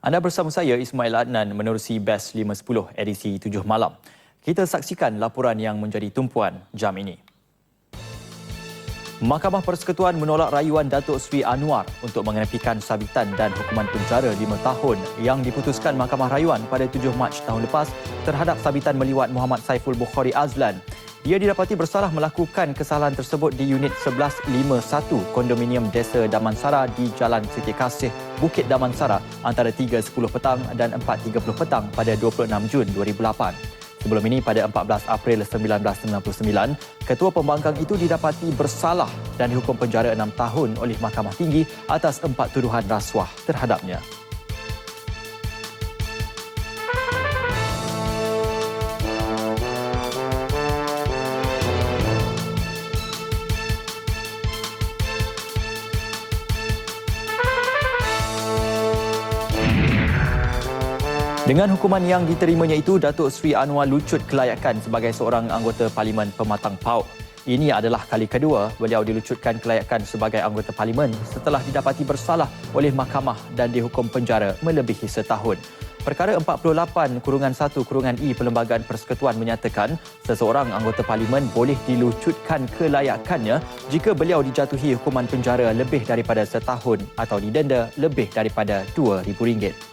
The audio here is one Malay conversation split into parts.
Anda bersama saya Ismail Adnan menerusi Best 510 edisi 7 malam. Kita saksikan laporan yang menjadi tumpuan jam ini. Mahkamah Persekutuan menolak rayuan Datuk Seri Anwar untuk mengenepikan sabitan dan hukuman penjara 5 tahun yang diputuskan Mahkamah Rayuan pada 7 Mac tahun lepas terhadap sabitan meliwat Muhammad Saiful Bukhari Azlan. Ia didapati bersalah melakukan kesalahan tersebut di unit 1151 kondominium Desa Damansara di Jalan Siti Kasih, Bukit Damansara antara 3.10 petang dan 4.30 petang pada 26 Jun 2008. Sebelum ini pada 14 April 1999, Ketua Pembangkang itu didapati bersalah dan dihukum penjara 6 tahun oleh Mahkamah Tinggi atas 4 tuduhan rasuah terhadapnya. Dengan hukuman yang diterimanya itu, Datuk Seri Anwar lucut kelayakan sebagai seorang anggota Parlimen Pematang Pauh. Ini adalah kali kedua beliau dilucutkan kelayakan sebagai anggota Parlimen setelah didapati bersalah oleh mahkamah dan dihukum penjara melebihi setahun. Perkara 48/1/I Perlembagaan Persekutuan menyatakan seseorang anggota Parlimen boleh dilucutkan kelayakannya jika beliau dijatuhi hukuman penjara lebih daripada setahun atau didenda lebih daripada RM2,000.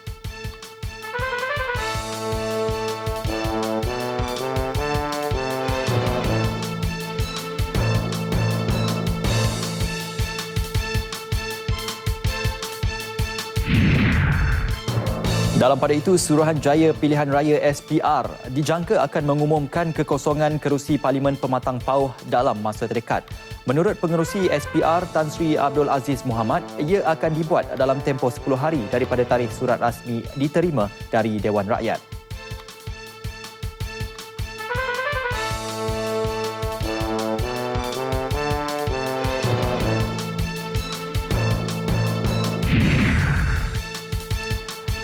Dalam pada itu, Suruhanjaya Pilihan Raya SPR dijangka akan mengumumkan kekosongan kerusi Parlimen Pematang Pauh dalam masa terdekat. Menurut pengerusi SPR Tan Sri Abdul Aziz Muhammad, ia akan dibuat dalam tempoh 10 hari daripada tarikh surat rasmi diterima dari Dewan Rakyat.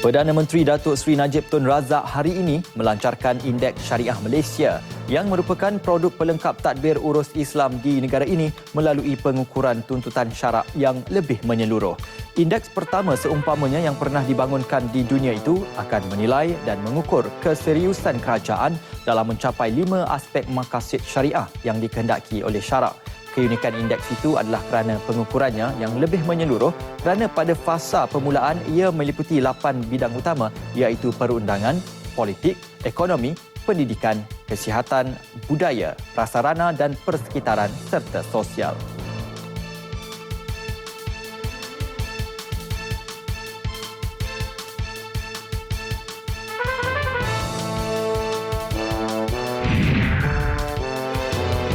Perdana Menteri Datuk Seri Najib Tun Razak hari ini melancarkan Indeks Syariah Malaysia yang merupakan produk pelengkap tadbir urus Islam di negara ini melalui pengukuran tuntutan syarak yang lebih menyeluruh. Indeks pertama seumpamanya yang pernah dibangunkan di dunia itu akan menilai dan mengukur keseriusan kerajaan dalam mencapai 5 aspek maqasid syariah yang dikehendaki oleh syarak. Keunikan indeks itu adalah kerana pengukurannya yang lebih menyeluruh kerana pada fasa permulaan ia meliputi 8 bidang utama iaitu perundangan, politik, ekonomi, pendidikan, kesihatan, budaya, prasarana dan persekitaran serta sosial.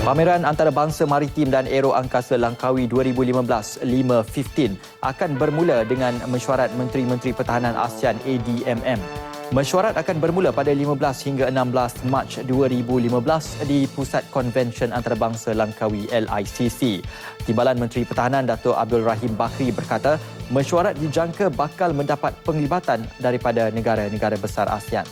Pameran Antarabangsa Maritim dan Aero Angkasa Langkawi 2015 515 akan bermula dengan mesyuarat Menteri-Menteri Pertahanan ASEAN ADMM. Mesyuarat akan bermula pada 15 hingga 16 Mac 2015 di Pusat Konvensyen Antarabangsa Langkawi LICC. Timbalan Menteri Pertahanan Datuk Abdul Rahim Bakri berkata, mesyuarat dijangka bakal mendapat penglibatan daripada negara-negara besar ASEAN.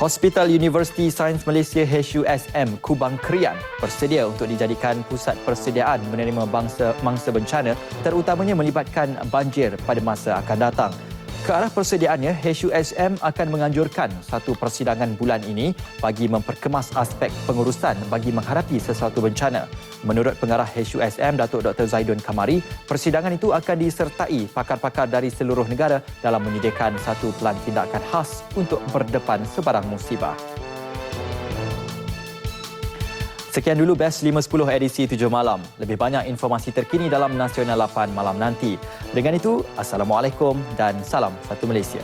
Hospital Universiti Sains Malaysia HUSM Kubang Krian bersedia untuk dijadikan pusat persediaan menerima mangsa bencana terutamanya melibatkan banjir pada masa akan datang. Ke arah persediaannya, HUSM akan menganjurkan satu persidangan bulan ini bagi memperkemas aspek pengurusan bagi menghadapi sesuatu bencana. Menurut pengarah HUSM, Datuk Dr. Zaidun Kamari, persidangan itu akan disertai pakar-pakar dari seluruh negara dalam menyediakan satu pelan tindakan khas untuk berdepan sebarang musibah. Sekian dulu Best 510 edisi 7 malam. Lebih banyak informasi terkini dalam Nasional 8 malam nanti. Dengan itu, Assalamualaikum dan salam satu Malaysia.